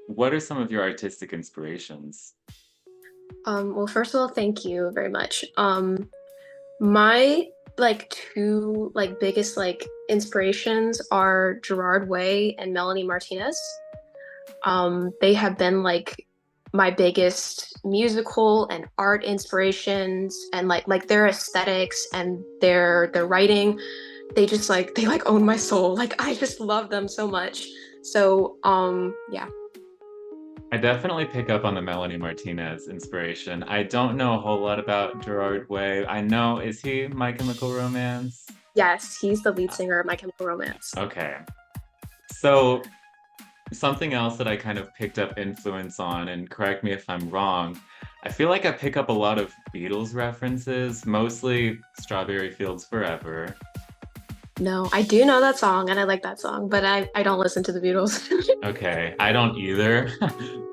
what are some of your artistic inspirations? Well, first of all, thank you very much. My two biggest inspirations are Gerard Way and Melanie Martinez. They have been my biggest musical and art inspirations, and their aesthetics and their writing. They own my soul. Like I just love them so much. So yeah. I definitely pick up on the Melanie Martinez inspiration. I don't know a whole lot about Gerard Way. I know, is he My Chemical Romance? Yes, he's the lead singer of My Chemical Romance. Okay. So something else that I kind of picked up influence on, and correct me if I'm wrong, I feel like I pick up a lot of Beatles references, mostly Strawberry Fields Forever. No, I do know that song and I like that song, but I don't listen to the Beatles. Okay, I don't either,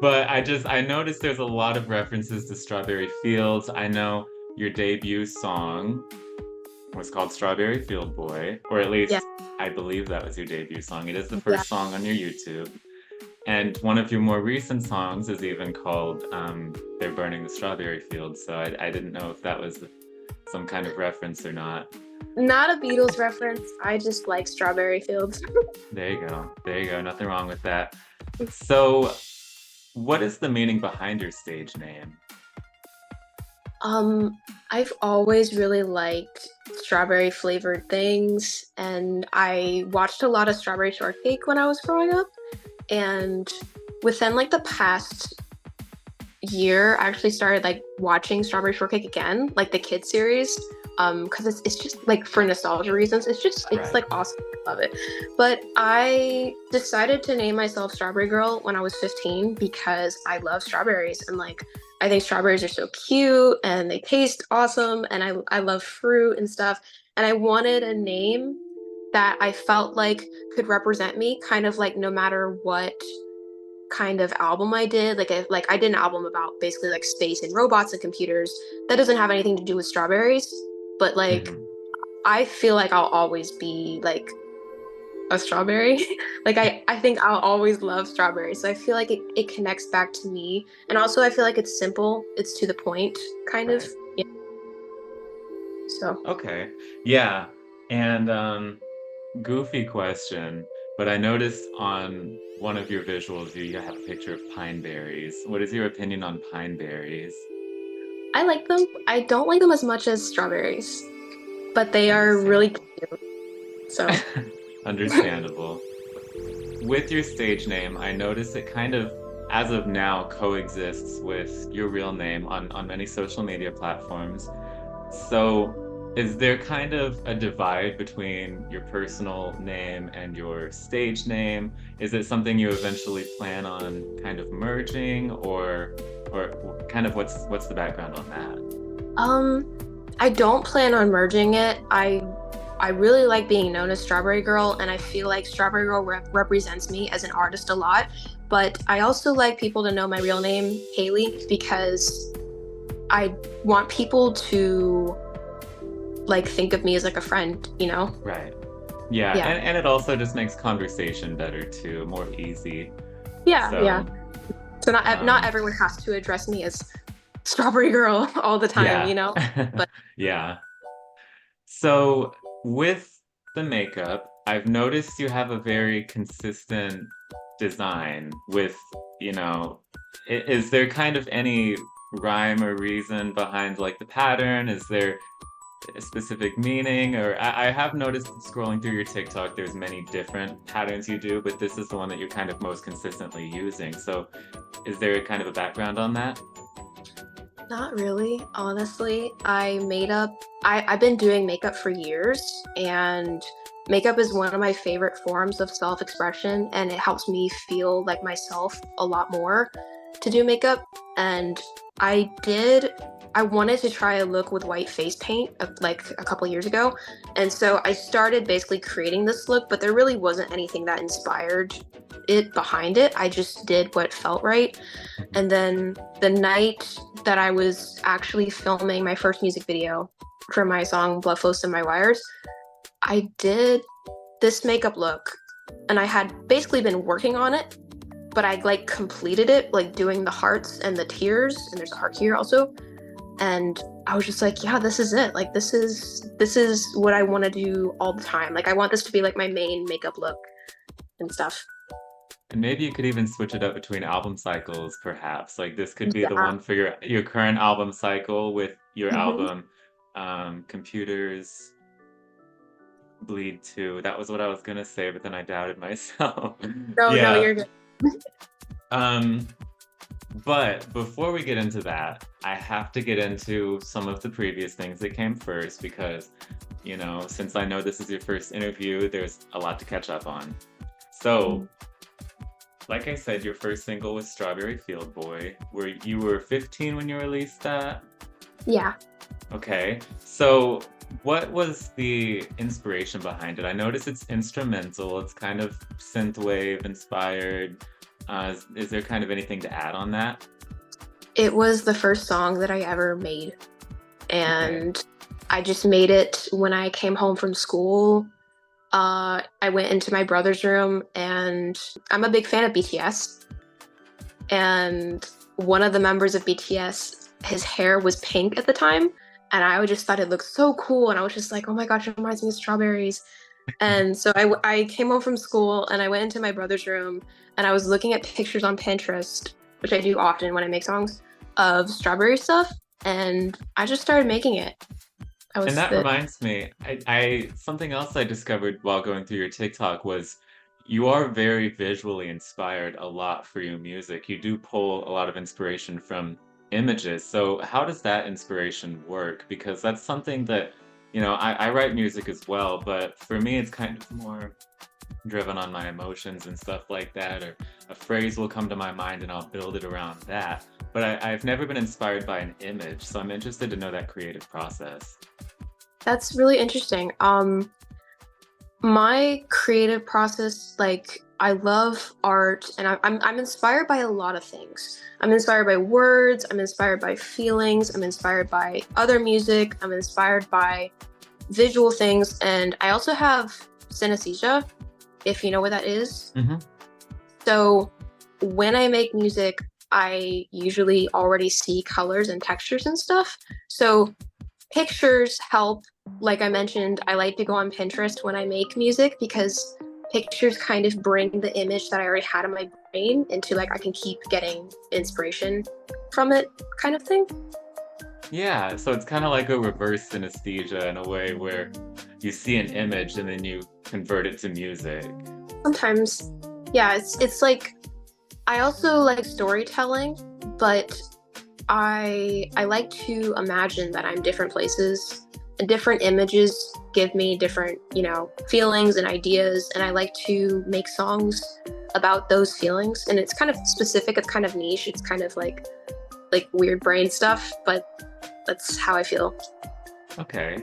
but I noticed there's a lot of references to Strawberry Fields. I know your debut song was called Strawberry Field Boy, or at Yeah, least I believe that was your debut song. It is the yeah. first song on your YouTube. And one of your more recent songs is even called They're Burning the Strawberry Fields. So I didn't know if that was some kind of reference or not. Not a Beatles reference. I just like Strawberry Fields. There you go. There you go. Nothing wrong with that. So, what is the meaning behind your stage name? I've always really liked strawberry flavored things, and I watched a lot of Strawberry Shortcake when I was growing up. And within the past year, I actually started watching Strawberry Shortcake again, like the kid series. Because it's just for nostalgia reasons, it's Right. awesome. I love it. But I decided to name myself Strawberry Girl when I was 15 because I love strawberries, and I think strawberries are so cute and they taste awesome, and I love fruit and stuff. And I wanted a name that I felt could represent me, kind of no matter what kind of album I did. I did an album about basically space and robots and computers that doesn't have anything to do with strawberries, but Mhm. I feel like I'll always be a strawberry. I think I'll always love strawberries. So I feel like it connects back to me. And also I feel like it's simple, it's to the point, kind of. Right. Yeah. So Okay. Yeah. And goofy question, but I noticed on one of your visuals you have a picture of pine berries. What is your opinion on pine berries? I like them. I don't like them as much as strawberries, but they are really Understandable. cute. So Understandable. With your stage name, I noticed it kind of, as of now, coexists with your real name on many social media platforms. So, is there kind of a divide between your personal name and your stage name? Is it something you eventually plan on kind of merging, or kind of what's the background on that? Um, I don't plan on merging it. I really like being known as Strawberry Girl, and I feel like Strawberry Girl represents me as an artist a lot. But I also like people to know my real name, Haley, because I want people to think of me as a friend, you know? Right. Yeah, Yeah. and it also just makes conversation better too, more easy. Yeah, yeah. So, So not um, everyone has to address me as Strawberry Girl all the time, yeah. you know? But Yeah. So with the makeup, I've noticed you have a very consistent design with, you know, is there kind of any rhyme or reason behind like the pattern? Is there a specific meaning? Or I have noticed scrolling through your TikTok, there's many different patterns you do, but this is the one that you're kind of most consistently using. So is there kind of a background on that? not really, honestly. I've been doing makeup for years, and makeup is one of my favorite forms of self-expression, and it helps me feel like myself a lot more to do makeup. And I did I wanted to try a look with white face paint a couple years ago. And so I started basically creating this look, but there really wasn't anything that inspired it behind it. I just did what felt right. Mhm. And then the night that I was actually filming my first music video for my song Blood Flows to My Wires, I did this makeup look, and I had basically been working on it but I like completed it, like doing the hearts and the tears, and there's a heart here also. And I was just like, yeah, this is it. Like this is what I want to do all the time. Like I want this to be like my main makeup look and stuff. And maybe you could even switch it up between album cycles, perhaps. Like this could be the Yeah. one for your current album cycle with your Hmm. album Computers Bleed Too. That was what I was gonna say, but then I doubted myself. No, no, Yeah. you're good. Um, but before we get into that, I have to get into some of the previous things that came first because, since I know this is your first interview, there's a lot to catch up on. So, like I said, your first single was Strawberry Field Boy, where you were 15 when you released that. Yeah. Okay. So, what was the inspiration behind it? I noticed it's instrumental. It's kind of synthwave inspired. Is there kind of anything to add on that? It was the first song that I ever made. Okay. And I just made it when I came home from school. I went into my brother's room, and I'm a big fan of BTS. And one of the members of BTS, his hair was pink at the time. And I just thought it looked so cool. And I was just like, oh my gosh, it reminds me of strawberries. And so I came home from school and I went into my brother's room and I was looking at pictures on Pinterest, which I do often when I make songs, of strawberry stuff. And I just started making it. I And was that the reminds me, I something else I discovered while going through your TikTok was you are very visually inspired a lot for your music. You do pull a lot of inspiration from images. So how does that inspiration work? Because that's something that, I write music as well, but for me it's kind of more driven on my emotions and stuff like that, or a phrase will come to my mind and I'll build it around that. But I've never been inspired by an image, so I'm interested to know that creative process. That's really interesting. My creative process, like I love art, and I'm inspired by a lot of things. I'm inspired by words. I'm inspired by feelings. I'm inspired by other music. I'm inspired by visual things, and I also have synesthesia, if you know what that is. Hmm. So when I make music, I usually already see colors and textures and stuff. So pictures help. Like I mentioned, I like to go on Pinterest when I make music because pictures kind of bring the image that I already had in my brain into like I can keep getting inspiration from it kind of thing. Yeah, so it's kind of like a reverse synesthesia in a way where you see an image and then you convert it to music. Sometimes, yeah, it's like I also like storytelling, but I like to imagine that I'm different places and different images give me different, feelings and ideas, and I like to make songs about those feelings. And it's kind of specific, it's kind of niche, it's kind of like weird brain stuff, but that's how I feel. Okay.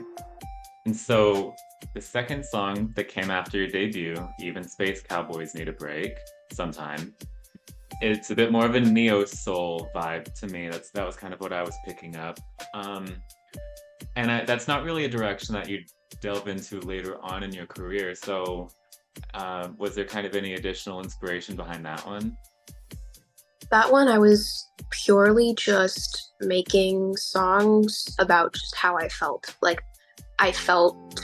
And so the second song that came after your debut, Even Space Cowboys Need a Break, sometime. It's a bit more of a neo soul vibe to me. That was kind of what I was picking up. That's not really a direction that you delve into later on in your career. So, was there kind of any additional inspiration behind that one? That one I was purely just making songs about just how I felt. Like I felt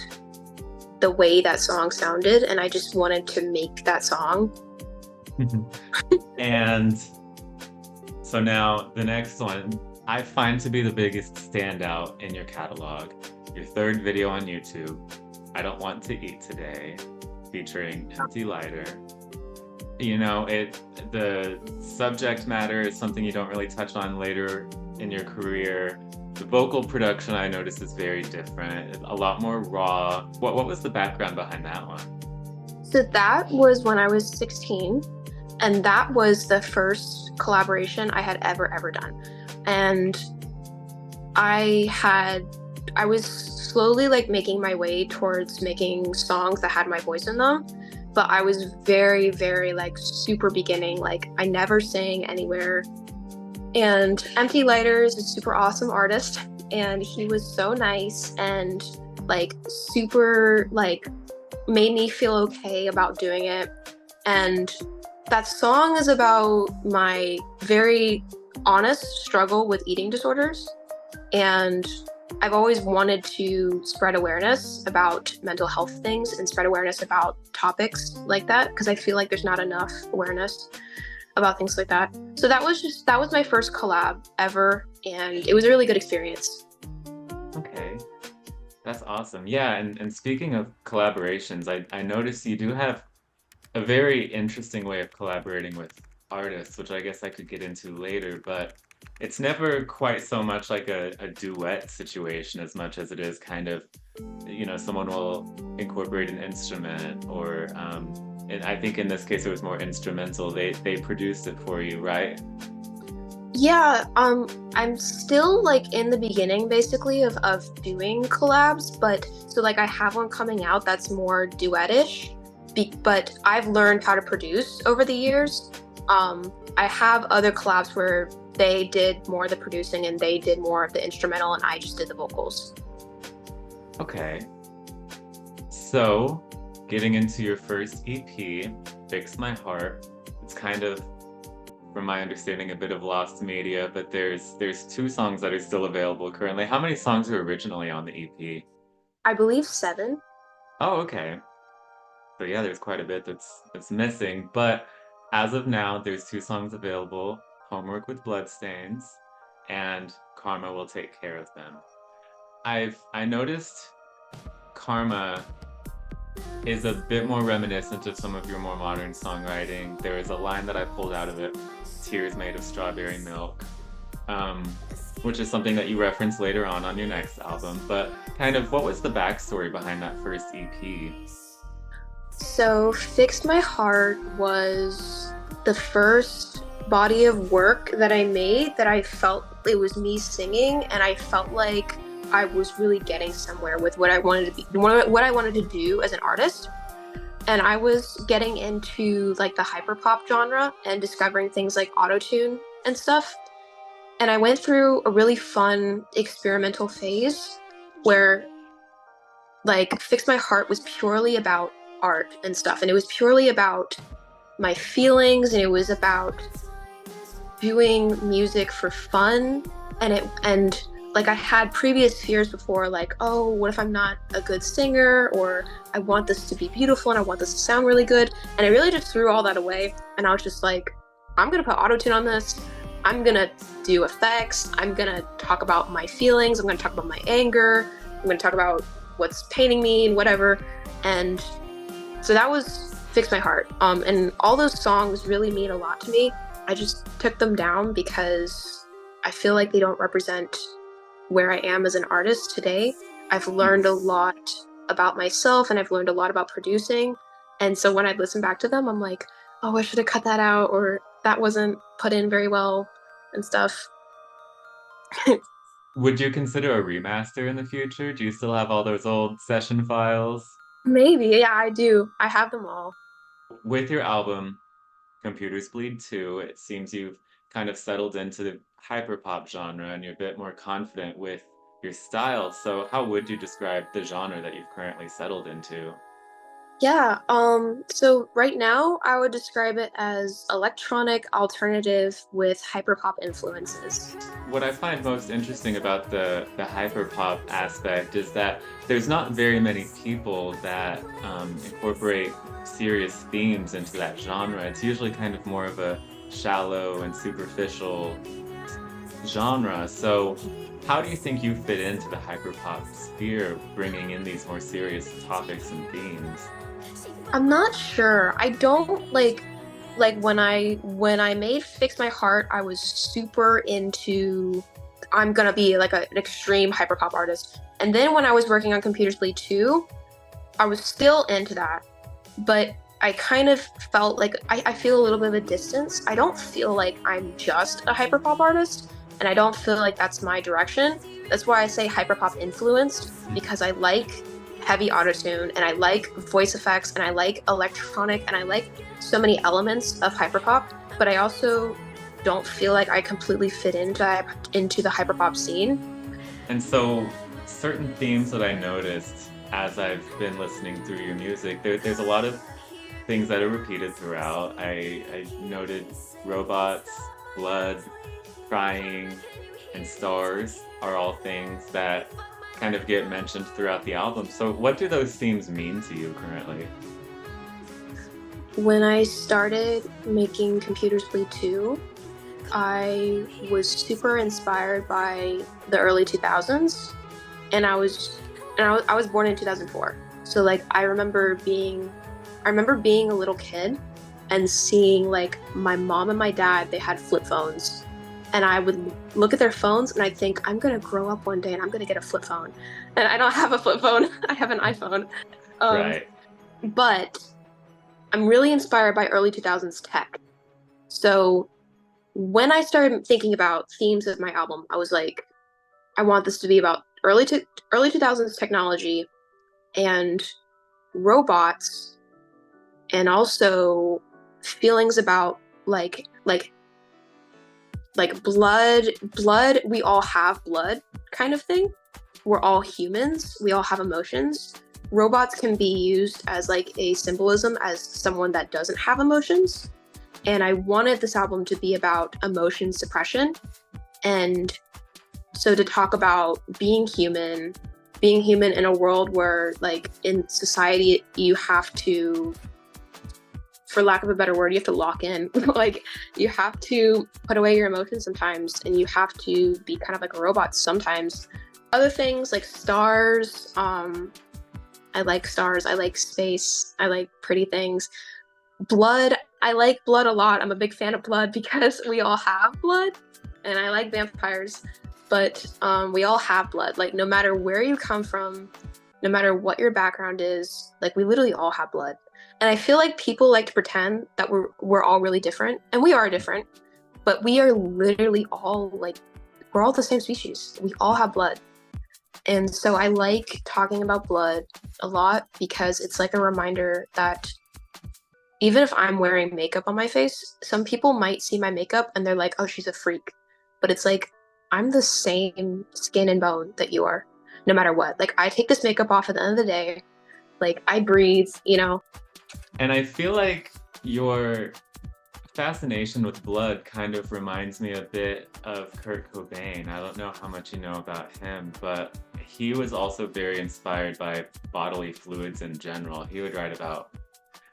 the way that song sounded and I just wanted to make that song. And so now the next one I find to be the biggest standout in your catalog, your third video on YouTube, I Don't Want to Eat Today, featuring Empty Lighter. The subject matter is something you don't really touch on later in your career. The vocal production I noticed is very different, a lot more raw. What was the background behind that one? So that was when I was 16, and that was the first collaboration I had ever done. And I was slowly like making my way towards making songs that had my voice in them, but I was very, very like super beginning. Like I never sang anywhere. And Empty Lighter is a super awesome artist, and he was so nice and like super like made me feel okay about doing it. And That song is about my very honest struggle with eating disorders. And I've always wanted to spread awareness about mental health things and spread awareness about topics like that because I feel like there's not enough awareness about things like that. So that was my first collab ever, and it was a really good experience. Okay, that's awesome. Yeah, and speaking of collaborations, I noticed you do have a very interesting way of collaborating with artists, which I guess I could get into later, but it's never quite so much like a duet situation as much as it is kind of, someone will incorporate an instrument or, and I think in this case it was more instrumental. They produced it for you, right? Yeah, I'm still like in the beginning basically of doing collabs, but so like I have one coming out that's more duetish, but I've learned how to produce over the years. I have other collabs where they did more of the producing and they did more of the instrumental and I just did the vocals. Okay. So, getting into your first EP, Fix My Heart, it's kind of, from my understanding, a bit of lost media, but there's two songs that are still available currently. How many songs were originally on the EP? I believe 7. Oh, okay. So yeah, there's quite a bit that's missing, but as of now, there's two songs available, Homework with Bloodstains and Karma Will Take Care of Them. I noticed Karma is a bit more reminiscent of some of your more modern songwriting. There is a line that I pulled out of it, Tears Made of Strawberry Milk, um, which is something that you reference later on your next album. But kind of, what was the backstory behind that first EP? So Fix My Heart was the first body of work that I made that I felt it was me singing, and I felt like I was really getting somewhere with what I wanted to be, what I wanted to do as an artist. And I was getting into like the hyperpop genre and discovering things like autotune and stuff. And I went through a really fun experimental phase where like Fix My Heart was purely about art and stuff. And it was purely about my feelings, and it was about doing music for fun. And like I had previous fears before, like, oh, what if I'm not a good singer, or I want this to be beautiful and I want this to sound really good. And I really just threw all that away, and I was just like, I'm gonna put autotune on this, I'm gonna do effects, I'm gonna talk about my feelings, I'm gonna talk about my anger, I'm gonna talk about what's paining me and whatever. And so that was Fix My Heart. And all those songs really mean a lot to me. I just took them down because I feel like they don't represent where I am as an artist today. I've learned a lot about myself, and I've learned a lot about producing. And so when I listen back to them, I'm like, oh, I should have cut that out, or that wasn't put in very well and stuff. Would you consider a remaster in the future? Do you still have all those old session files? Maybe, yeah, I do. I have them all. With your album, Computers Bleed 2, it seems you've kind of settled into the hyperpop genre and you're a bit more confident with your style. So how would you describe the genre that you've currently settled into? Yeah, so right now I would describe it as electronic alternative with hyperpop influences. What I find most interesting about the hyperpop aspect is that there's not very many people that incorporate serious themes into that genre. It's usually kind of more of a shallow and superficial genre. So how do you think you fit into the hyperpop sphere, bringing in these more serious topics and themes? I'm not sure. I don't like when I made Fix My Heart, I was super into I'm gonna be like an extreme hyperpop artist. And then when I was working on Computers Bleed 2, I was still into that. But I kind of felt like I feel a little bit of a distance. I don't feel like I'm just a hyperpop artist, and I don't feel like that's my direction. That's why I say hyperpop influenced, because I like heavy autotune, and I like voice effects, and I like electronic, and I like so many elements of hyperpop, but I also don't feel like I completely fit into the hyperpop scene. And so certain themes that I noticed as I've been listening through your music, there's a lot of things that are repeated throughout. I noted robots, blood, crying, and stars are all things that kind of get mentioned throughout the album. So what do those themes mean to you currently? When I started making Computers Bleed 2, I was super inspired by the early 2000s, and I was born in 2004. So like I remember being a little kid and seeing like my mom and my dad, they had flip phones, and I would look at their phones and I'd think I'm gonna grow up one day and I'm gonna get a flip phone. And I don't have a flip phone. I have an iPhone. Um, Right. but I'm really inspired by early 2000s tech. So when I started thinking about themes of my album, I was like, I want this to be about early 2000s technology and robots, and also feelings about like blood. We all have blood, kind of thing. We're all humans. We all have emotions. Robots can be used as like a symbolism as someone that doesn't have emotions. And I wanted this album to be about emotion suppression. And so to talk about being human in a world where like in society you have to, for lack of a better word, you have to lock in. Like you have to put away your emotions sometimes, and you have to be kind of like a robot sometimes. Other things like stars, I like stars, I like space, I like pretty things. Blood, I like blood a lot. I'm a big fan of blood because we all have blood, and I like vampires, but we all have blood. Like no matter where you come from, no matter what your background is, like we literally all have blood. And I feel like people like to pretend that we're all really different, and we are different, but we are literally all like, we're all the same species. We all have blood. And so I like talking about blood a lot because it's like a reminder that even if I'm wearing makeup on my face, some people might see my makeup and they're like, oh, she's a freak. But it's like, I'm the same skin and bone that you are, no matter what. Like, I take this makeup off at the end of the day. Like, I breathe, you know? And I feel like your fascination with blood kind of reminds me a bit of Kurt Cobain. I don't know how much you know about him, but he was also very inspired by bodily fluids in general. He would write about,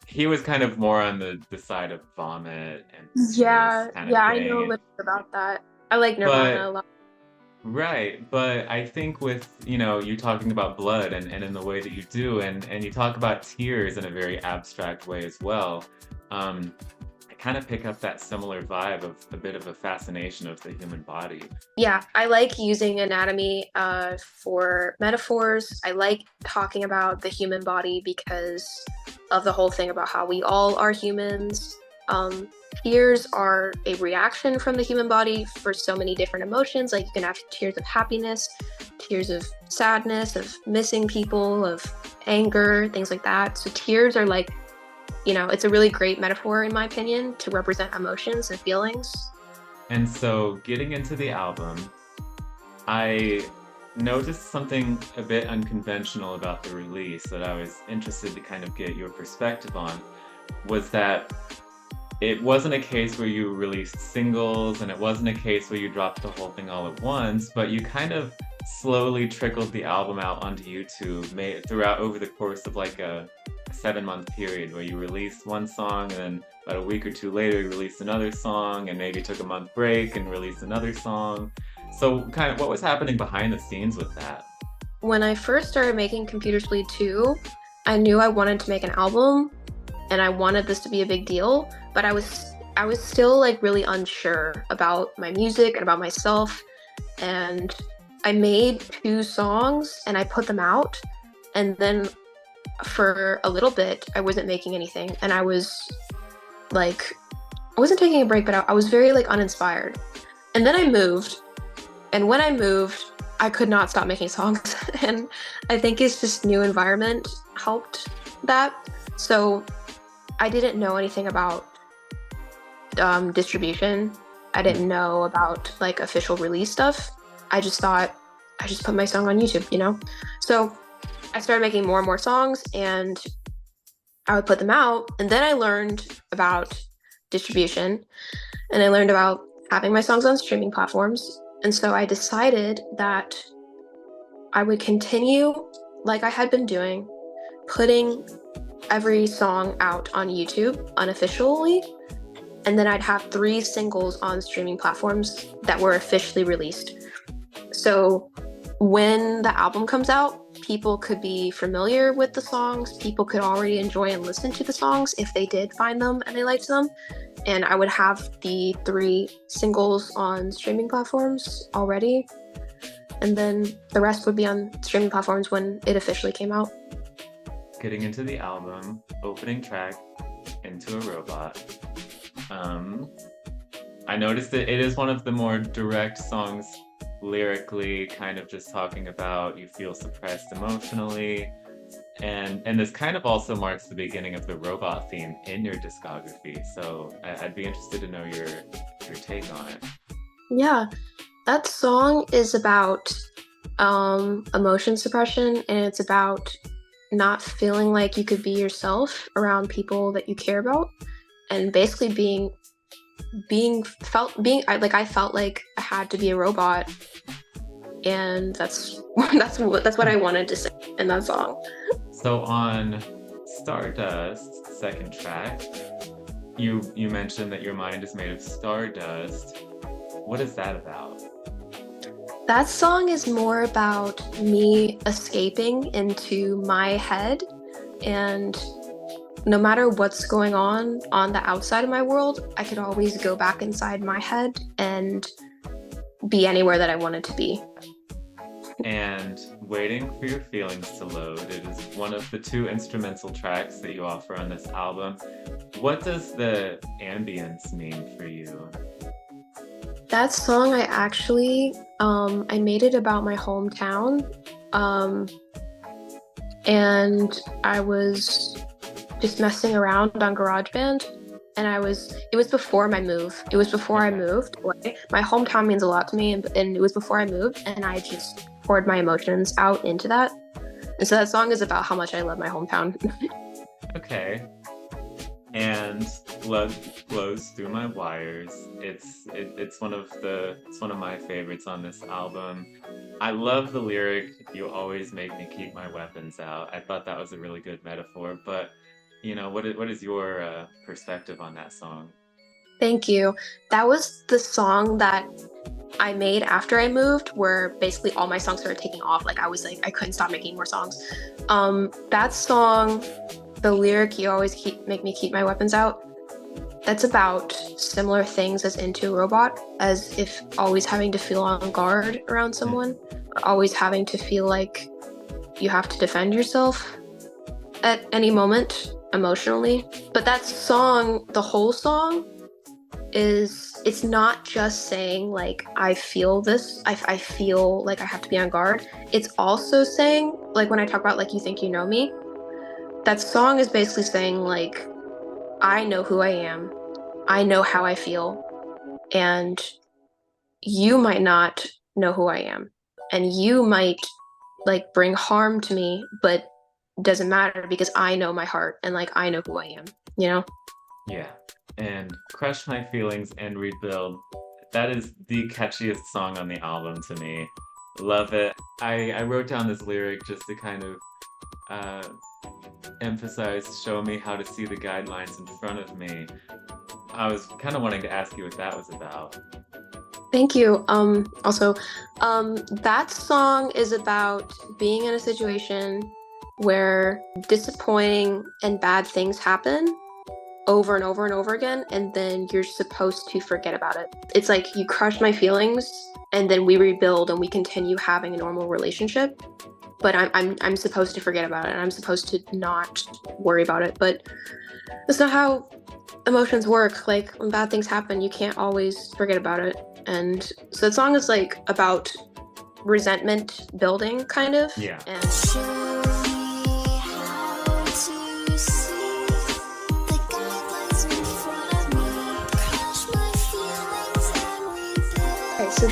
he was kind of more on the side of vomit and Yeah, kind of yeah, I know a thing. little bit about that. I like Nirvana a But lot. right, but I think with, you talking about blood and in the way that you do, and you talk about tears in a very abstract way as well, I kind of pick up that similar vibe of a bit of a fascination of the human body. Yeah, I like using anatomy for metaphors. I like talking about the human body because of the whole thing about how we all are humans. Tears are a reaction from the human body for so many different emotions. Like you can have tears of happiness, tears of sadness, of missing people, of anger, things like that. So tears are like, it's a really great metaphor in my opinion to represent emotions and feelings. And so getting into the album, I noticed something a bit unconventional about the release that I was interested to kind of get your perspective on, was that it wasn't a case where you released singles, and it wasn't a case where you dropped the whole thing all at once, but you kind of slowly trickled the album out onto YouTube throughout over the course of like a 7-month period where you released one song, and then about a week or two later you released another song, and maybe took a month break and released another song. So kind of what was happening behind the scenes with that? When I first started making Computers Bleed 2, I knew I wanted to make an album and I wanted this to be a big deal, but I was still like really unsure about my music and about myself. And I made 2 songs and I put them out, and then for a little bit I wasn't making anything, and I was like, I wasn't taking a break, but I was very like uninspired. And then I moved, and when I moved I could not stop making songs. And I think it's just new environment helped that. So I didn't know anything about distribution. I didn't know about like official release stuff. I just thought I just put my song on YouTube, So I started making more and more songs, and I would put them out, and then I learned about distribution, and I learned about having my songs on streaming platforms. And so I decided that I would continue like I had been doing, putting every song out on YouTube unofficially, and then I'd have 3 singles on streaming platforms that were officially released. So when the album comes out, people could be familiar with the songs, people could already enjoy and listen to the songs if they did find them and they liked them. And I would have the 3 singles on streaming platforms already. And then the rest would be on streaming platforms when it officially came out. Getting into the album, opening track, Into a Robot. I noticed that it is one of the more direct songs lyrically, kind of just talking about you feel suppressed emotionally. And this kind of also marks the beginning of the robot theme in your discography. So I'd be interested to know your take on it. Yeah, that song is about emotion suppression, and it's about not feeling like you could be yourself around people that you care about, and basically I felt like I had to be a robot, and that's what I wanted to say in that song. So on Stardust, second track, you mentioned that your mind is made of stardust. What is that about? That song is more about me escaping into my head, and no matter what's going on the outside of my world, I could always go back inside my head and be anywhere that I wanted to be. And Waiting for Your Feelings to Load, it is one of the 2 instrumental tracks that you offer on this album. What does the ambience mean for you? That song, I actually, I made it about my hometown, and I was just messing around on GarageBand, and it was before my move. It was before I moved away. My hometown means a lot to me, and it was before I moved, and I just poured my emotions out into that. And so that song is about how much I love my hometown. Okay. And Blood Flows Through My Wires. It's one of my favorites on this album. I love the lyric, "You always make me keep my weapons out." I thought that was a really good metaphor, but what is your perspective on that song? Thank you. That was the song that I made after I moved, where basically all my songs started taking off. Like I couldn't stop making more songs. That song, the lyric, "You always make me keep my weapons out," that's about similar things as Into a Robot, as if always having to feel on guard around someone, or always having to feel like you have to defend yourself at any moment emotionally. But that song, the whole song, it's not just saying like I feel this, I feel like I have to be on guard. It's also saying, like when I talk about like you think you know me, that song is basically saying like I know who I am, I know how I feel, and you might not know who I am, and you might like bring harm to me, but it doesn't matter because I know my heart and like I know who I am, Yeah. And CRUSH.MY.FEELINGS.AND.REBUILD, that is the catchiest song on the album to me. Love it. I wrote down this lyric just to kind of emphasize, show me how to see the guidelines in front of me. I was kind of wanting to ask you what that was about. Thank you. Also, that song is about being in a situation where disappointing and bad things happen over and over and over again, and then you're supposed to forget about it. It's like you crush my feelings, and then we rebuild and we continue having a normal relationship. But I'm supposed to forget about it, and I'm supposed to not worry about it. But that's not how emotions work. Like when bad things happen, you can't always forget about it. And so the song is like about resentment building, kind of. Yeah. And so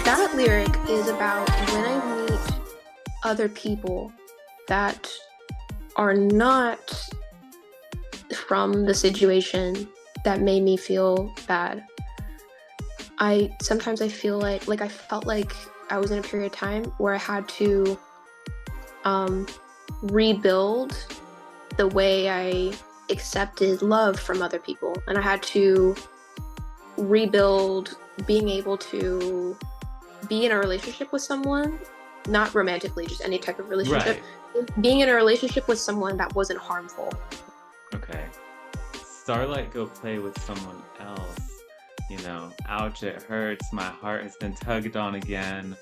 that lyric is about when I meet other people that are not from the situation that made me feel bad. Sometimes I feel like I felt like I was in a period of time where I had to rebuild the way I accepted love from other people, and I had to rebuild being able to be in a relationship with someone, not romantically, just any type of relationship, being in a relationship with someone that wasn't harmful. Okay. Starlight, go play with someone else. You know, ouch, it hurts. My heart has been tugged on again.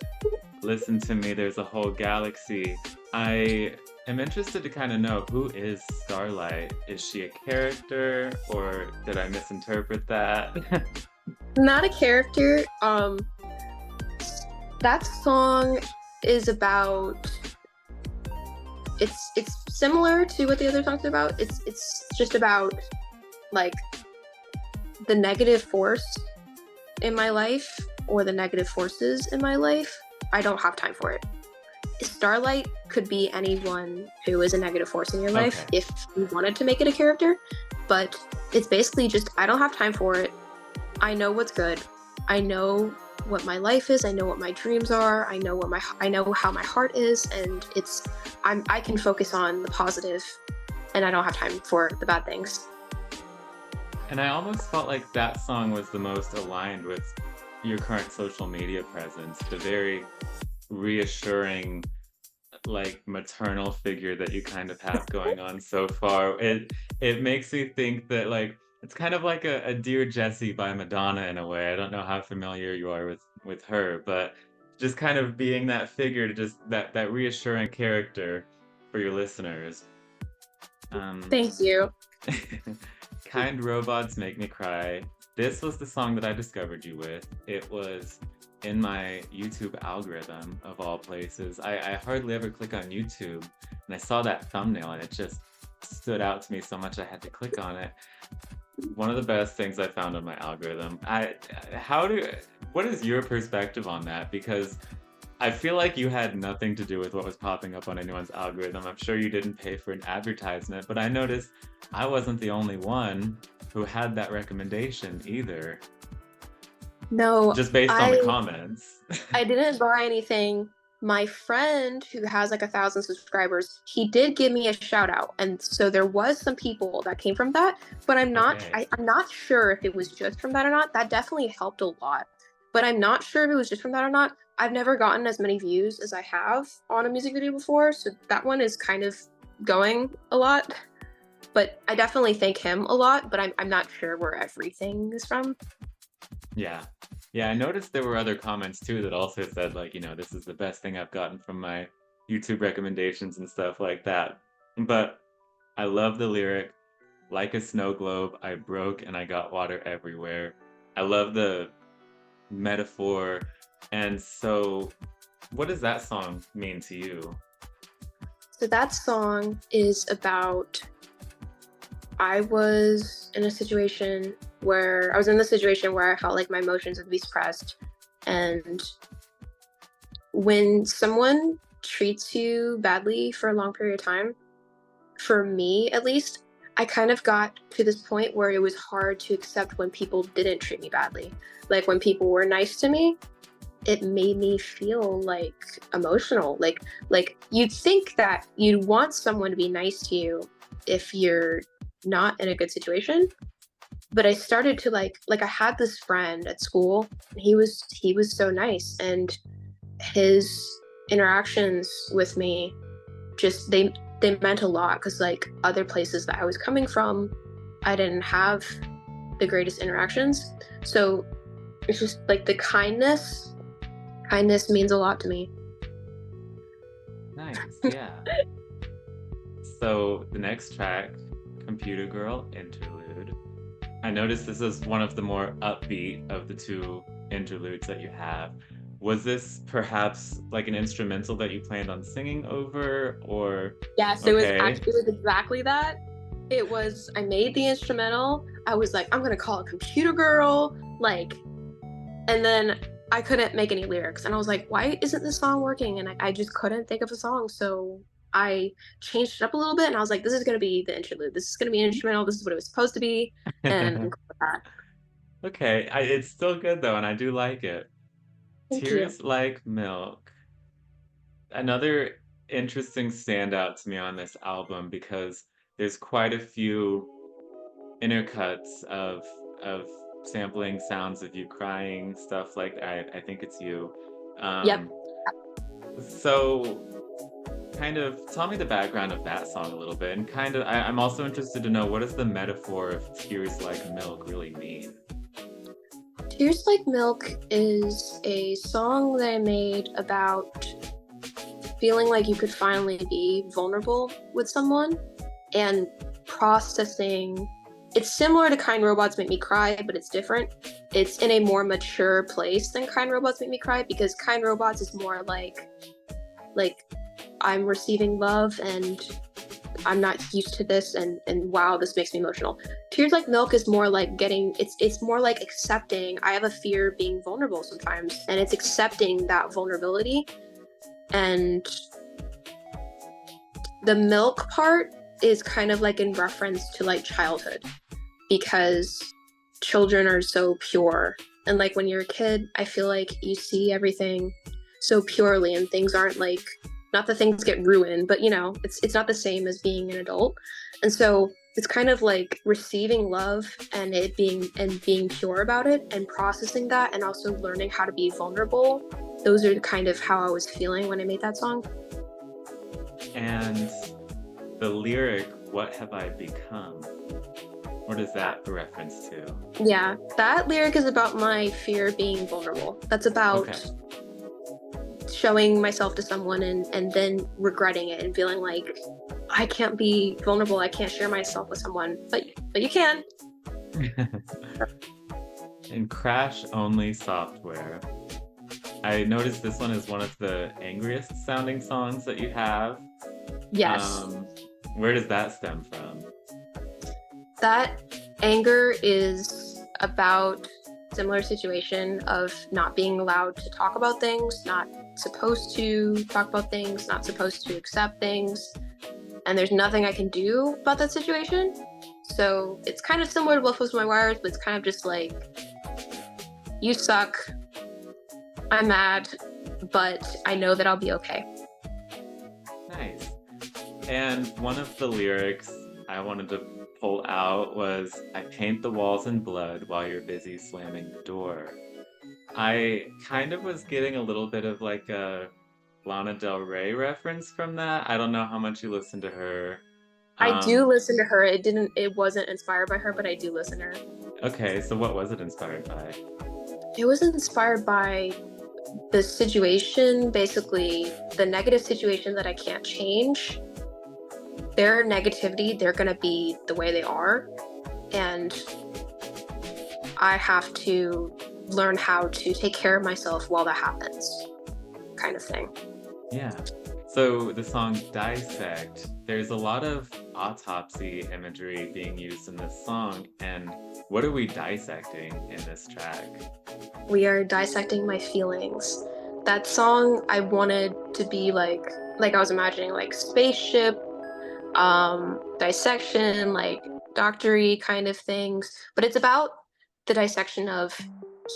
Listen to me, there's a whole galaxy. I am interested to kind of know, who is Starlight? Is she a character, or did I misinterpret that? Not a character. That song is about, it's similar to what the other songs are about. It's just about like the negative force in my life, or the negative forces in my life. I don't have time for it. Starlight could be anyone who is a negative force in your life, Okay. if you wanted to make it a character, but it's basically just, I don't have time for it. I know what's good. I know what my life is. I know what my dreams are. I know how my heart is, and I can focus on the positive, and I don't have time for the bad things. And I almost felt like that song was the most aligned with your current social media presence, the very reassuring, like, maternal figure that you kind of have going on so far. It makes me think that, like, it's kind of like a Dear Jessie by Madonna in a way. I don't know how familiar you are with her, but just kind of being that figure, to just that reassuring character for your listeners. Thank you. Kind Robots Make Me Cry. This was the song that I discovered you with. It was in my YouTube algorithm, of all places. I hardly ever click on YouTube, and I saw that thumbnail and it just stood out to me so much I had to click on it. One of the best things I found on my algorithm. What is your perspective on that? Because I feel like you had nothing to do with what was popping up on anyone's algorithm. I'm sure you didn't pay for an advertisement, but I noticed I wasn't the only one who had that recommendation either. No, Just based on the comments. I didn't buy anything. My friend, who has like 1,000 subscribers, he did give me a shout out, and so there was some people that came from that. But I'm not sure if it was just from that or not. That definitely helped a lot, but I'm not sure if it was just from that or not. I've never gotten as many views as I have on a music video before, so that one is kind of going a lot. But I definitely thank him a lot, but I'm not sure where everything is from. Yeah. Yeah, I noticed there were other comments too that also said, like, you know, this is the best thing I've gotten from my YouTube recommendations and stuff like that. But I love the lyric, like a snow globe, I broke and I got water everywhere. I love the metaphor. And so, what does that song mean to you? So that song is about, I was in the situation where I felt like my emotions would be suppressed. And when someone treats you badly for a long period of time, for me at least, I kind of got to this point where it was hard to accept when people didn't treat me badly. Like when people were nice to me, it made me feel like emotional. Like you'd think that you'd want someone to be nice to you if you're not in a good situation. But I started to like I had this friend at school. He was so nice, and his interactions with me just they meant a lot, because like other places that I was coming from, I didn't have the greatest interactions. So it's just like the kindness means a lot to me. Nice, yeah. So the next track, Computer Girl Interlude. I noticed this is one of the more upbeat of the two interludes that you have. Was this perhaps like an instrumental that you planned on singing over, or? Yes, it was exactly that. I made the instrumental. I was like, I'm gonna call it Computer Girl, like, and then I couldn't make any lyrics, and I was like, why isn't this song working? And I just couldn't think of a song, so I changed it up a little bit, and I was like, this is gonna be the interlude. This is gonna be an instrumental. This is what it was supposed to be, and I'm cool with that. Okay, it's still good though, and I do like it. Thank you. Tears Like Milk. Another interesting standout to me on this album because there's quite a few intercuts of sampling sounds of you crying, stuff like I think it's you. Yep. Um, so kind of tell me the background of that song a little bit, and kind of I'm also interested to know what does the metaphor of tears like milk really mean? Tears Like Milk is a song that I made about feeling like you could finally be vulnerable with someone and processing. It's similar to Kind Robots Make Me Cry, but it's different. It's in a more mature place than Kind Robots Make Me Cry, because Kind Robots is more like I'm receiving love and I'm not used to this, and wow, this makes me emotional. Tears Like Milk is more like it's more like accepting I have a fear of being vulnerable sometimes, and it's accepting that vulnerability. And the milk part is kind of like in reference to like childhood, because children are so pure, and like when you're a kid, I feel like you see everything so purely, and things aren't like, not that things get ruined, but you know, it's not the same as being an adult. And so it's kind of like receiving love and it being pure about it and processing that, and also learning how to be vulnerable. Those are kind of how I was feeling when I made that song. And the lyric, "What have I become?" What is that a reference to? Yeah, that lyric is about my fear of being vulnerable. That's about Okay. showing myself to someone and then regretting it and feeling like I can't be vulnerable, I can't share myself with someone, but you can. In Crash Only Software, I noticed this one is one of the angriest sounding songs that you have. Yes. Where does that stem from? That anger is about similar situation of not being allowed to talk about things, not supposed to talk about things, not supposed to accept things, and there's nothing I can do about that situation. So it's kind of similar to Bluff Was My Wires, but it's kind of just like, you suck, I'm mad, but I know that I'll be okay. Nice. And one of the lyrics I wanted to pull out was, "I paint the walls in blood while you're busy slamming the door." I kind of was getting a little bit of like a Lana Del Rey reference from that. I don't know how much you listen to her. I do Um, listen to her. It wasn't inspired by her, but I do listen to her. okay, so what was it inspired by? It was inspired by the situation, basically the negative situation that I can't change. Their negativity, they're gonna be the way they are, and I have to learn how to take care of myself while that happens, kind of thing. Yeah. So the song Dissect, there's a lot of autopsy imagery being used in this song, and what are we dissecting in this track? We are dissecting my feelings. That song, I wanted to be like I was imagining like spaceship, dissection, like doctory kind of things, but it's about the dissection of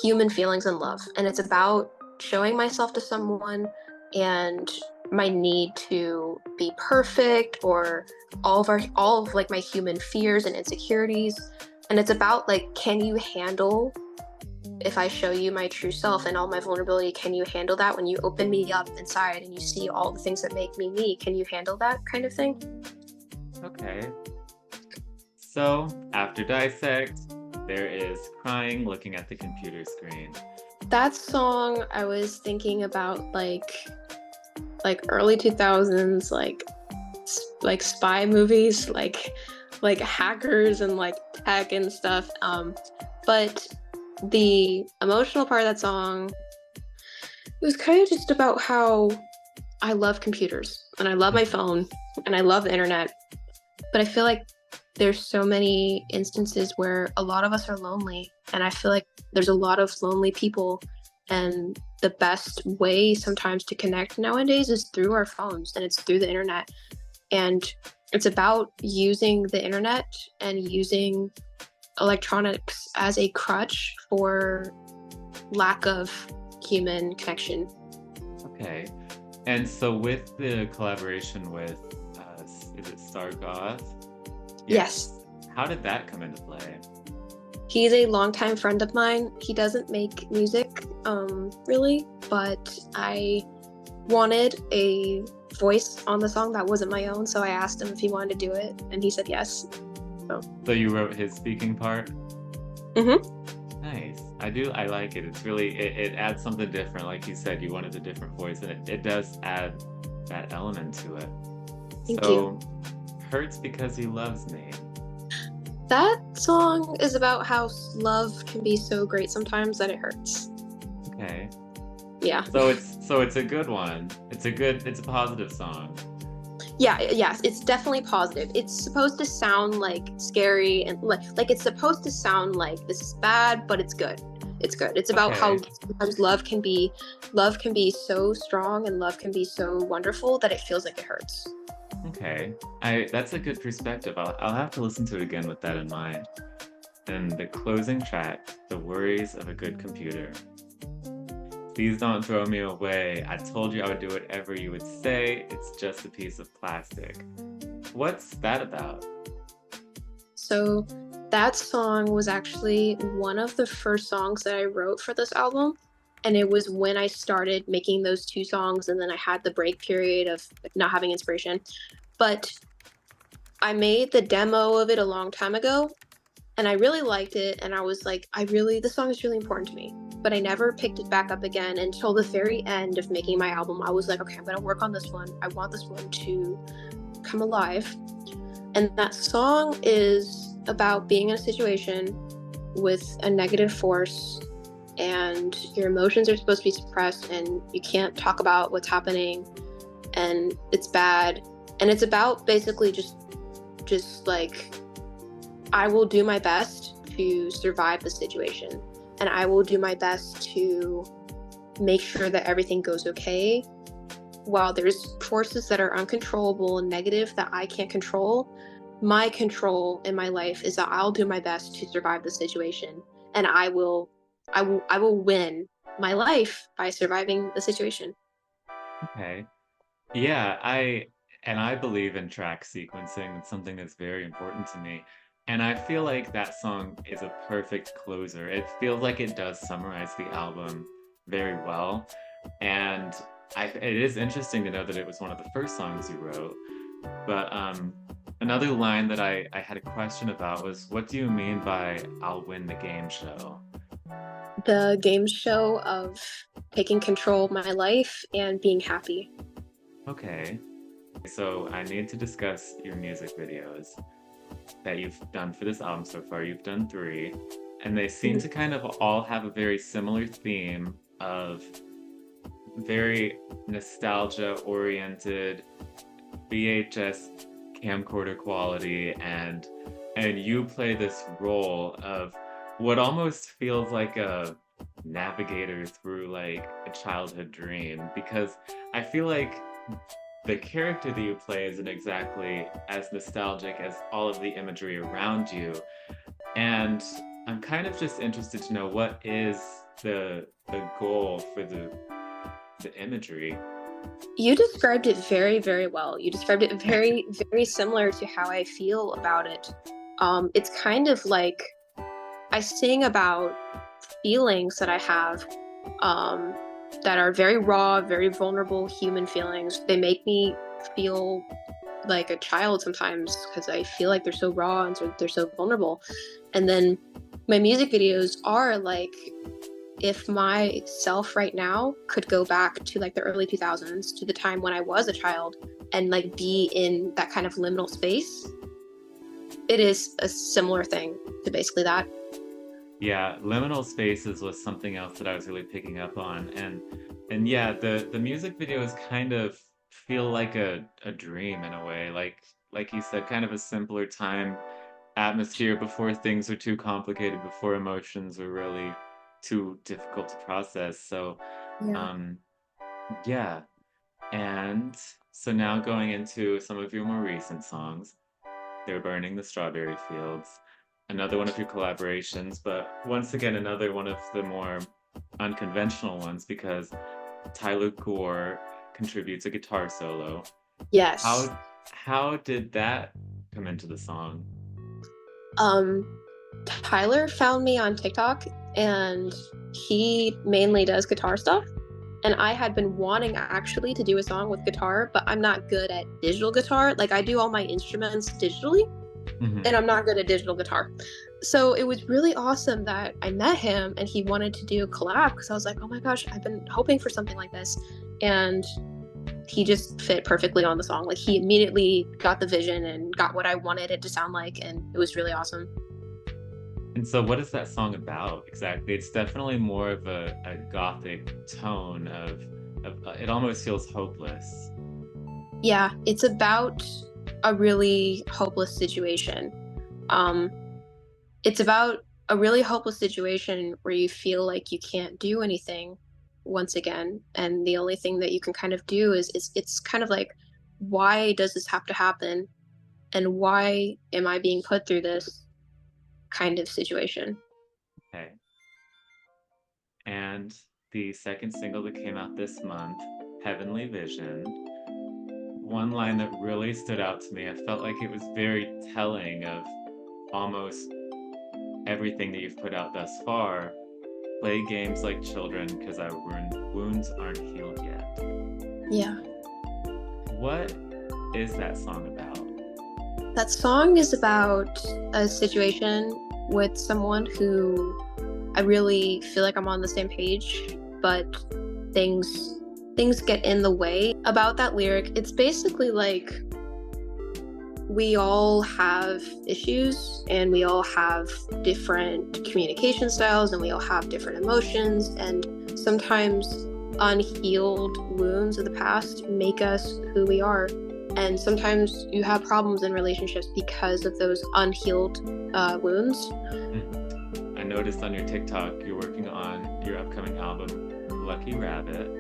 human feelings and love, and it's about showing myself to someone and my need to be perfect, or all of like my human fears and insecurities. And it's about like, can you handle, if I show you my true self and all my vulnerability, can you handle that when you open me up inside and you see all the things that make me me? Can you handle that kind of thing? Okay. So after Dissect, there is Crying Looking at the Computer Screen. That song, I was thinking about like early 2000s, like spy movies, like hackers and like tech and stuff. But the emotional part of that song, it was kind of just about how I love computers and I love my phone and I love the internet, but I feel like there's so many instances where a lot of us are lonely, and I feel like there's a lot of lonely people And the best way sometimes to connect nowadays is through our phones, and it's through the internet. And it's about using the internet and using electronics as a crutch for lack of human connection. Okay. And so with the collaboration with, is it STARDUST? Yes. How did that come into play? He's a longtime friend of mine. He doesn't make music, really, but I wanted a voice on the song that wasn't my own, so I asked him if he wanted to do it, and he said yes. So you wrote his speaking part? Mm-hmm. Nice. I like it. It's really, it adds something different. Like you said, you wanted a different voice, and it does add that element to it. Thank you. Hurts Because He Loves Me. That song is about how love can be so great sometimes that it hurts. Okay. Yeah. So it's a good one. It's a positive song. Yeah, yes, it's definitely positive. It's supposed to sound like scary and like it's supposed to sound like this is bad, but it's good. It's good. It's about how sometimes love can be so strong and love can be so wonderful that it feels like it hurts. Okay. That's a good perspective. I'll have to listen to it again with that in mind. And the closing track, The Worries of a Good Computer. Please don't throw me away. I told you I would do whatever you would say. It's just a piece of plastic. What's that about? So that song was actually one of the first songs that I wrote for this album. And it was when I started making those two songs, and then I had the break period of not having inspiration. But I made the demo of it a long time ago, and I really liked it, and I was like, this song is really important to me. But I never picked it back up again until the very end of making my album. I was like, okay, I'm gonna work on this one. I want this one to come alive. And that song is about being in a situation with a negative force, and your emotions are supposed to be suppressed, and you can't talk about what's happening, and it's bad. And it's about basically just like, I will do my best to survive the situation, and I will do my best to make sure that everything goes okay. While there's forces that are uncontrollable and negative that I can't control, my control in my life is that I'll do my best to survive the situation, and I will win my life by surviving the situation. Okay. Yeah, I believe in track sequencing. It's something that's very important to me. And I feel like that song is a perfect closer. It feels like it does summarize the album very well. And it is interesting to know that it was one of the first songs you wrote. But another line that I had a question about was, what do you mean by "I'll win the game show"? The game show of taking control of my life and being happy. Okay. So I need to discuss your music videos that you've done for this album so far. You've done 3, and they seem to kind of all have a very similar theme of very nostalgia-oriented VHS camcorder quality, and you play this role of what almost feels like a navigator through like a childhood dream, because I feel like the character that you play isn't exactly as nostalgic as all of the imagery around you. And I'm kind of just interested to know, what is the goal for the imagery? You described it very, very well. You described it very, very similar to how I feel about it. It's kind of like I sing about feelings that I have, that are very raw, very vulnerable human feelings. They make me feel like a child sometimes because I feel like they're so raw and they're so vulnerable. And then my music videos are like, if myself right now could go back to like the early 2000s, to the time when I was a child, and like be in that kind of liminal space, it is a similar thing to basically that. Yeah, liminal spaces was something else that I was really picking up on. And yeah, the music videos kind of feel like a dream in a way. Like you said, kind of a simpler time atmosphere before things are too complicated, before emotions are really too difficult to process. So, Yeah. um, yeah. And so now going into some of your more recent songs, They're Burning the Strawberry Fields, another one of your collaborations, but once again, another one of the more unconventional ones because Tyler Gore contributes a guitar solo. Yes. How did that come into the song? Um, Tyler found me on TikTok and he mainly does guitar stuff. And I had been wanting actually to do a song with guitar, but I'm not good at digital guitar. Like I do all my instruments digitally, and Mhm. I'm not good at digital guitar. So it was really awesome that I met him and he wanted to do a collab because I was like, oh my gosh, I've been hoping for something like this. And he just fit perfectly on the song. Like he immediately got the vision and got what I wanted it to sound like, and it was really awesome. And so what is that song about exactly? It's definitely more of a gothic tone of it almost feels hopeless. Yeah, it's about a really hopeless situation. Um, it's about a really hopeless situation where you feel like you can't do anything once again, and the only thing that you can kind of do is it's kind of like, why does this have to happen, and why am I being put through this kind of situation? Okay. And the second single that came out this month, Heavenly Vision, one line that really stood out to me, I felt like it was very telling of almost everything that you've put out thus far. Play games like children because our wounds aren't healed yet. Yeah. What is that song about? That song is about a situation with someone who I really feel like I'm on the same page, but things get in the way. About that lyric, it's basically like we all have issues and we all have different communication styles and we all have different emotions, and sometimes unhealed wounds of the past make us who we are. And sometimes you have problems in relationships because of those unhealed wounds. I noticed on your TikTok you're working on your upcoming album, Lucky Rabbit,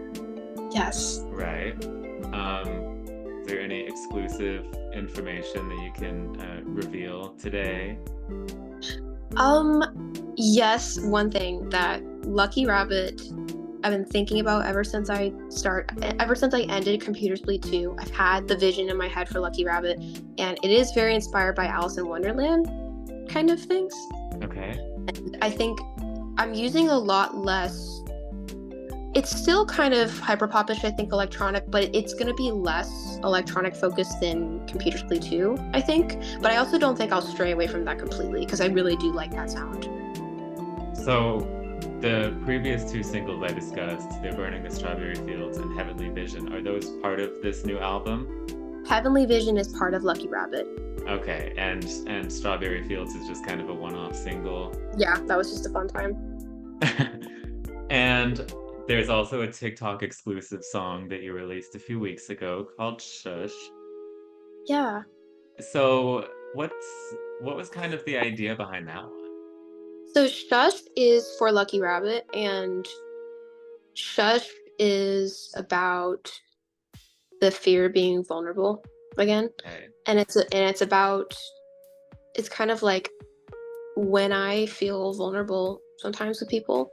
Yes. right? Is there any exclusive information that you can reveal today? Yes, one thing that Lucky Rabbit I've been thinking about ever since I ended Computer Bleed 2. I've had the vision in my head for Lucky Rabbit, and it is very inspired by Alice in Wonderland kind of things. Okay. I think I'm using a lot less. It's still kind of hyperpopish, I think, electronic, but it's going to be less electronic focused than Computer Bleed 2, I think. But I also don't think I'll stray away from that completely because I really do like that sound. So the previous two singles I discussed, They're Burning the Strawberry Fields and Heavenly Vision, are those part of this new album? Heavenly Vision is part of Lucky Rabbit. Okay, and Strawberry Fields is just kind of a one-off single. Yeah, that was just a fun time. And there's also a TikTok exclusive song that you released a few weeks ago called Shush. Yeah. So what was kind of the idea behind that one? So Shush is for Lucky Rabbit, and Shush is about the fear of being vulnerable again. Okay. And it's kind of like when I feel vulnerable sometimes with people,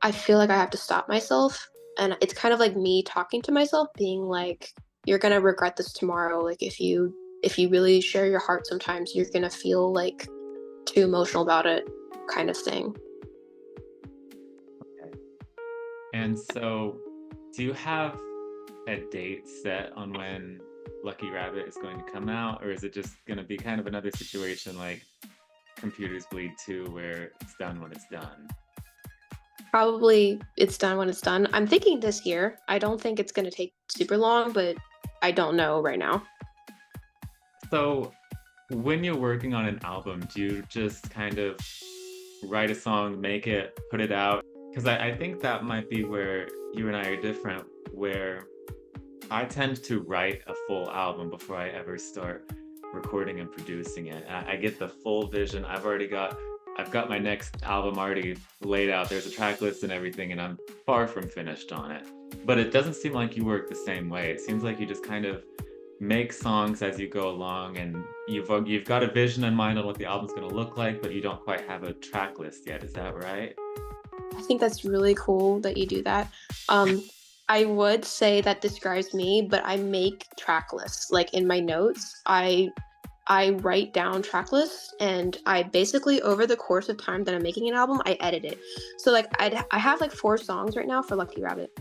I feel like I have to stop myself. And it's kind of like me talking to myself, being like, you're gonna regret this tomorrow. Like if you really share your heart sometimes, you're gonna feel like too emotional about it, kind of thing. Okay. And so do you have a date set on when Lucky Rabbit is going to come out, or is it just going to be kind of another situation like Computers Bleed 2 where it's done when it's done? Probably it's done when it's done. I'm thinking this year. I don't think it's gonna take super long, but I don't know right now. So when you're working on an album, do you just kind of write a song, make it, put it out? Because I think that might be where you and I are different, where I tend to write a full album before I ever start recording and producing it. I get the full vision. I've already got I've got my next album already laid out. There's a track list and everything, and I'm far from finished on it. But it doesn't seem like you work the same way. It seems like you just kind of make songs as you go along, and you've got a vision in mind on what the album's going to look like, but you don't quite have a track list yet. Is that right? I think that's really cool that you do that. I would say that describes me, but I make track lists. Like in my notes, I write down track lists, and I basically over the course of time that I'm making an album, I edit it. So like I have like 4 songs right now for Lucky Rabbit.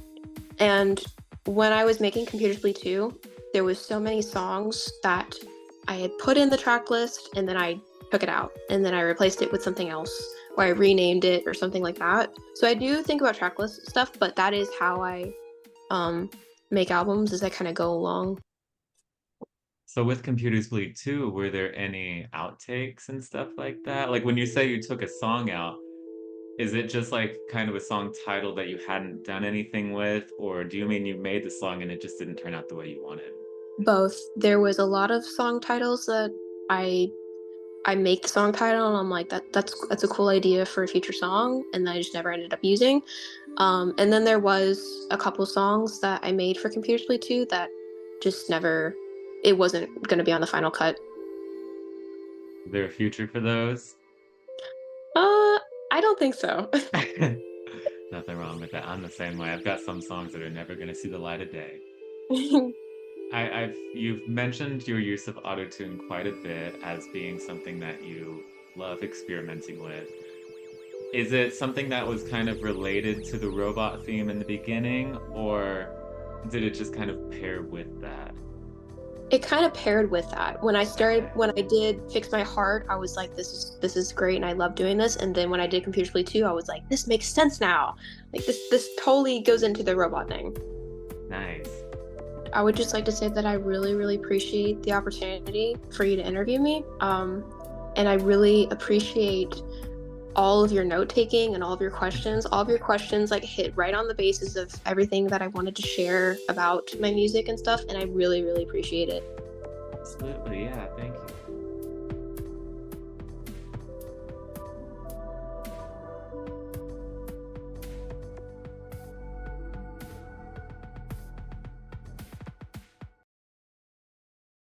And when I was making Computer Play 2, there was so many songs that I had put in the track list and then I took it out and then I replaced it with something else or I renamed it or something like that. So I do think about track list stuff, but that is how I make albums, as I kind of go along. So with Computers Bleed 2, were there any outtakes and stuff like that? Like when you say you took a song out, is it just like kind of a song title that you hadn't done anything with, or do you mean you made the song and it just didn't turn out the way you wanted? Both. There was a lot of song titles that I I make the song title and I'm like that's a cool idea for a future song, and I just never ended up using. And then there was a couple songs that I made for Computer Play 2 that just never, it wasn't going to be on the final cut. Is there a future for those? I don't think so. Nothing wrong with that. I'm the same way. I've got some songs that are never going to see the light of day. You've mentioned your use of autotune quite a bit as being something that you love experimenting with. Is it something that was kind of related to the robot theme in the beginning, or did it just kind of pair with that? It kind of paired with that. When I did Fix My Heart, I was like, this is great and I love doing this. And then when I did Computer Play 2, I was like, this makes sense now. Like this totally goes into the robot thing. Nice. I would just like to say that I really, really appreciate the opportunity for you to interview me. And I really appreciate all of your note taking and all of your questions. All of your questions like hit right on the basis of everything that I wanted to share about my music and stuff. And I really, really appreciate it. Absolutely. Yeah. Thank you.